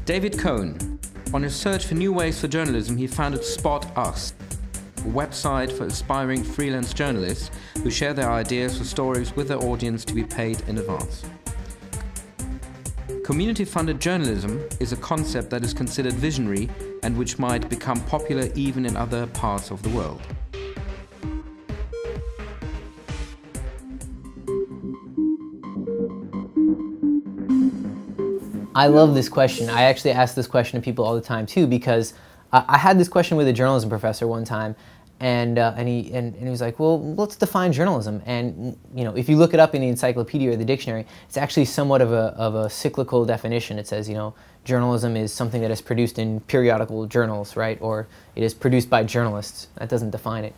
David Cohn. On his search for new ways for journalism, he founded Spot Us, a website for aspiring freelance journalists who share their ideas for stories with their audience to be paid in advance. Community-funded journalism is a concept that is considered visionary and which might become popular even in other parts of the world. I love this question. I actually ask this question to people all the time too, because I had this question with a journalism professor one time, and he was like, well, let's define journalism. And you know, if you look it up in the encyclopedia or the dictionary, it's actually somewhat of a cyclical definition. It says, you know, journalism is something that is produced in periodical journals, right? Or it is produced by journalists. That doesn't define it.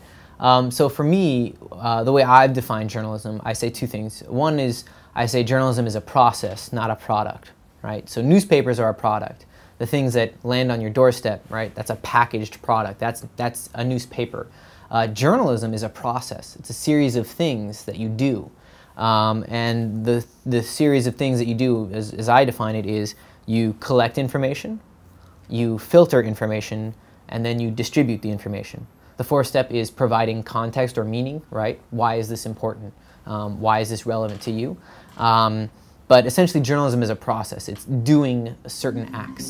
So for me, the way I've defined journalism, I say two things. One is I say journalism is a process, not a product. Right? So newspapers are a product. The things that land on your doorstep, right? That's a packaged product. That's a newspaper. Journalism is a process. It's a series of things that you do. And the series of things that you do, as I define it, is you collect information, you filter information, and then you distribute the information. The fourth step is providing context or meaning, right? Why is this important? Why is this relevant to you? But essentially, journalism is a process. It's doing certain acts.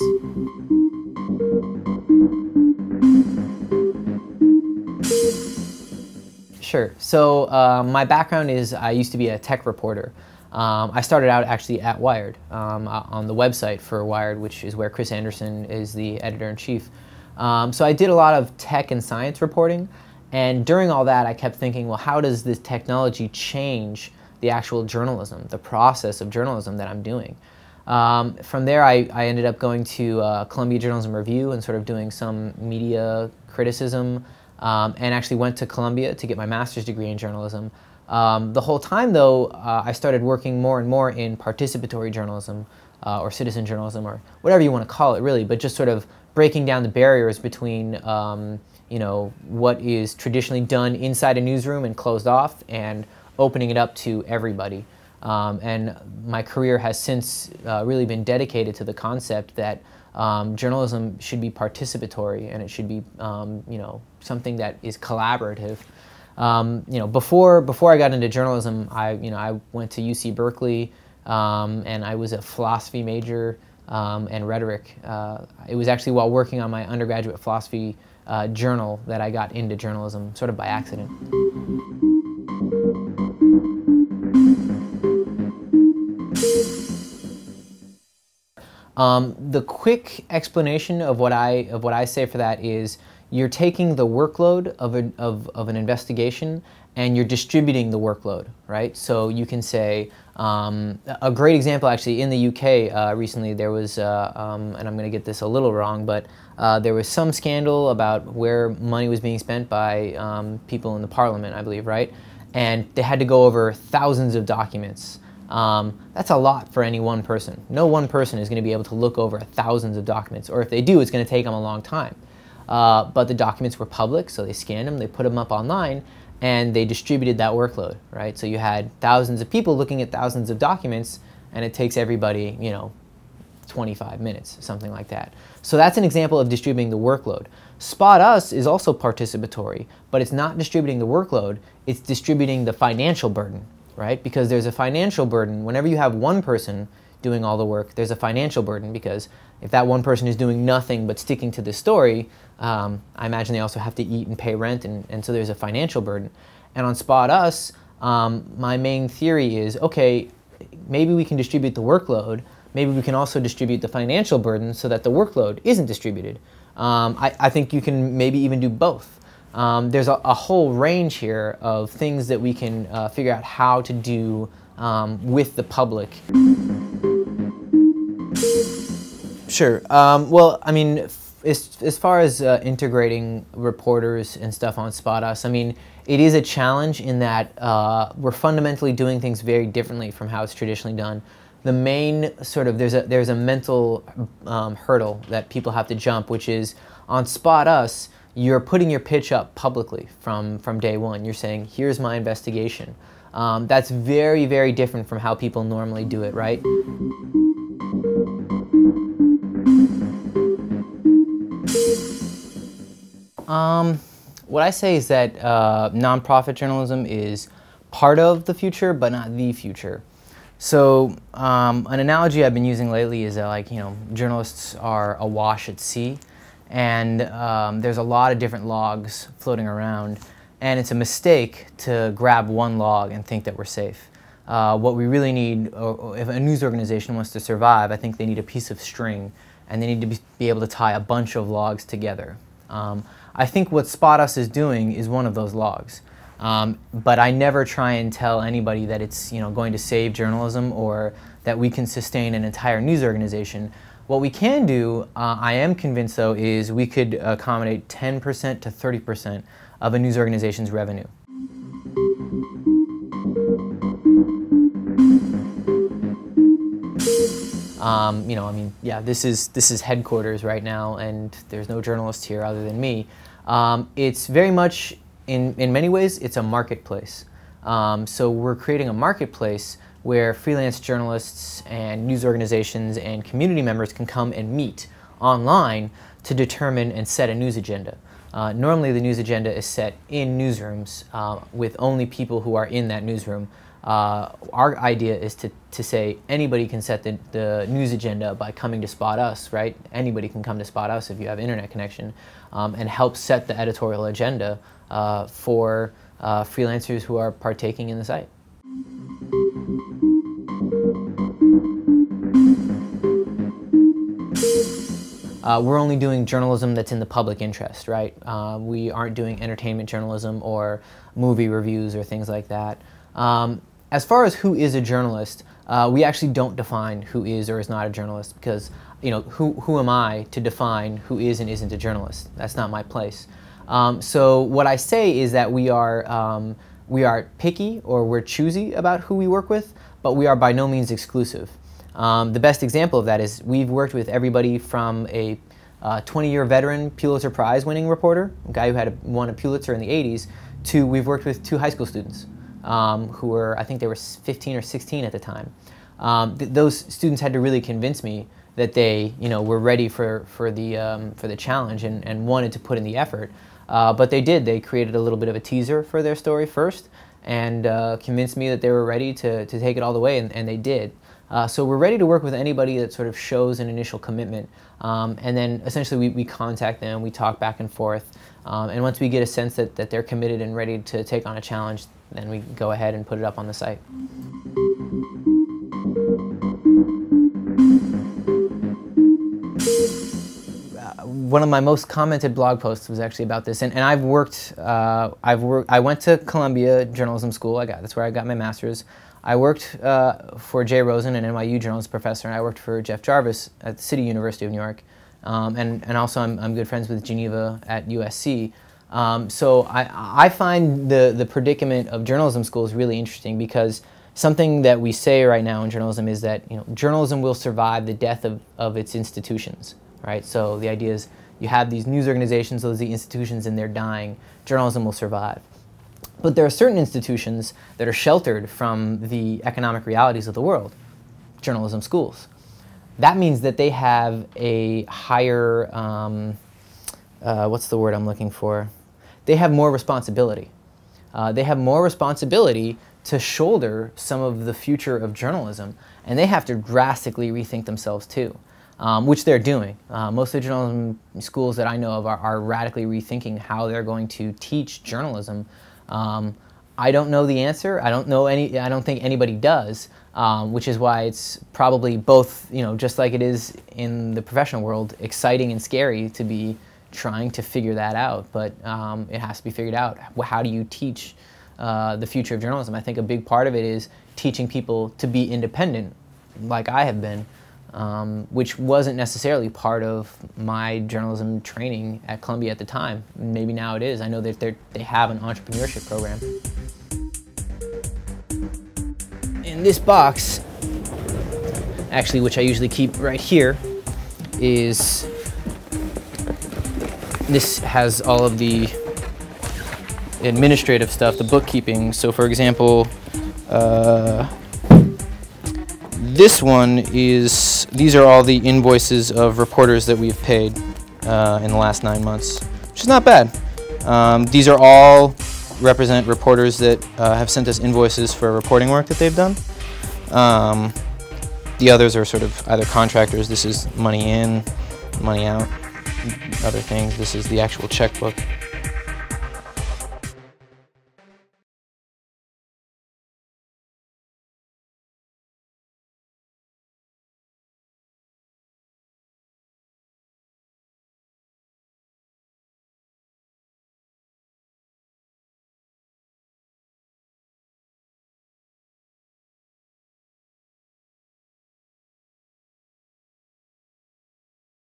Sure. So my background is I used to be a tech reporter. I started out actually at Weichert, on the website for Weichert, which is where Chris Anderson is the editor-in-chief. So I did a lot of tech and science reporting. And during all that, I kept thinking, well, how does this technology change the actual journalism, the process of journalism that I'm doing? From there, I ended up going to Columbia Journalism Review and sort of doing some media criticism, and actually went to Columbia to get my master's degree in journalism. The whole time, though, I started working more and more in participatory journalism, or citizen journalism, or whatever you want to call it, really, but just sort of breaking down the barriers between you know, what is traditionally done inside a newsroom and closed off, and opening it up to everybody. And my career has since really been dedicated to the concept that journalism should be participatory, and it should be you know, something that is collaborative. You know, before I got into journalism, I went to UC Berkeley, and I was a philosophy major and rhetoric. It was actually while working on my undergraduate philosophy journal that I got into journalism, sort of by accident. The quick explanation of what I say for that is you're taking the workload of an investigation and you're distributing the workload, right? So you can say, a great example actually in the UK recently there was, and I'm going to get this a little wrong, but there was some scandal about where money was being spent by people in the parliament, I believe, right? And they had to go over thousands of documents. That's a lot for any one person. No one person is going to be able to look over thousands of documents, or if they do, it's going to take them a long time. But the documents were public, so they scanned them, they put them up online, and they distributed that workload, right? So you had thousands of people looking at thousands of documents, and it takes everybody, you know, 25 minutes, something like that. So that's an example of distributing the workload. Spot Us is also participatory, but it's not distributing the workload, it's distributing the financial burden, right? Because there's a financial burden. Whenever you have one person doing all the work, there's a financial burden, because if that one person is doing nothing but sticking to the story, I imagine they also have to eat and pay rent, and so there's a financial burden. And on Spot Us, my main theory is, okay, maybe we can distribute the workload, maybe we can also distribute the financial burden so that the workload isn't distributed. I think you can maybe even do both. There's a whole range here of things that we can figure out how to do with the public. Sure. Well, I mean, as far as integrating reporters and stuff on Spot Us, I mean, it is a challenge in that we're fundamentally doing things very differently from how it's traditionally done. The main sort of, there's a mental hurdle that people have to jump, which is on Spot Us, you're putting your pitch up publicly from day one. You're saying, here's my investigation. That's very, very different from how people normally do it, right? What I say is that nonprofit journalism is part of the future, but not the future. So an analogy I've been using lately is that, like, journalists are awash at sea, and there's a lot of different logs floating around, and it's a mistake to grab one log and think that we're safe. What we really need, or if a news organization wants to survive, I think they need a piece of string, and they need to be able to tie a bunch of logs together. I think what Spot Us is doing is one of those logs. But I never try and tell anybody that it's going to save journalism or that we can sustain an entire news organization. What we can do, I am convinced though, is we could accommodate 10% to 30% of a news organization's revenue. This is headquarters right now, and there's no journalists here other than me. It's very much, in many ways, it's a marketplace. So we're creating a marketplace where freelance journalists and news organizations and community members can come and meet online to determine and set a news agenda. Normally the news agenda is set in newsrooms with only people who are in that newsroom. Our idea is to say anybody can set the news agenda by coming to Spot Us, right? Anybody can come to Spot Us if you have internet connection, and help set the editorial agenda for freelancers who are partaking in the site. We're only doing journalism that's in the public interest, right? We aren't doing entertainment journalism or movie reviews or things like that. As far as who is a journalist, we actually don't define who is or is not a journalist, because who am I to define who is and isn't a journalist? That's not my place. So what I say is that we are picky, or we're choosy about who we work with, but we are by no means exclusive. The best example of that is we've worked with everybody from a 20-year veteran Pulitzer Prize winning reporter, a guy who won a Pulitzer in the 80s, to we've worked with 2 high school students who were, I think they were 15 or 16 at the time. Those students had to really convince me that they were ready for the challenge and wanted to put in the effort. But they did. They created a little bit of a teaser for their story first and convinced me that they were ready to take it all the way, and they did. So we're ready to work with anybody that sort of shows an initial commitment, and then essentially we contact them, we talk back and forth, and once we get a sense that they're committed and ready to take on a challenge, then we go ahead and put it up on the site. One of my most commented blog posts was actually about this, and I went to Columbia Journalism School. That's where I got my master's. I worked for Jay Rosen, an NYU journalism professor, and I worked for Jeff Jarvis at the City University of New York, and also I'm good friends with Geneva at USC. So I find the predicament of journalism schools really interesting, because something that we say right now in journalism is that journalism will survive the death of its institutions, right? So the idea is you have these news organizations, those are the institutions, and they're dying. Journalism will survive. But there are certain institutions that are sheltered from the economic realities of the world, journalism schools. That means that they have a higher, what's the word I'm looking for? They have more responsibility. They have more responsibility to shoulder some of the future of journalism, and they have to drastically rethink themselves too, which they're doing. Most of the journalism schools that I know of are radically rethinking how they're going to teach journalism. I don't know the answer. I don't think anybody does, which is why it's probably both, just like it is in the professional world, exciting and scary to be trying to figure that out. But it has to be figured out. How do you teach the future of journalism? I think a big part of it is teaching people to be independent, like I have been, which wasn't necessarily part of my journalism training at Columbia at the time. Maybe now it is. I know that they have an entrepreneurship program. In this box, actually, which I usually keep right here, this has all of the administrative stuff, the bookkeeping. So for example, these are all the invoices of reporters that we've paid in the last 9 months, which is not bad. These are all represent reporters that have sent us invoices for reporting work that they've done. The others are sort of either contractors. This is money in, money out, other things. This is the actual checkbook.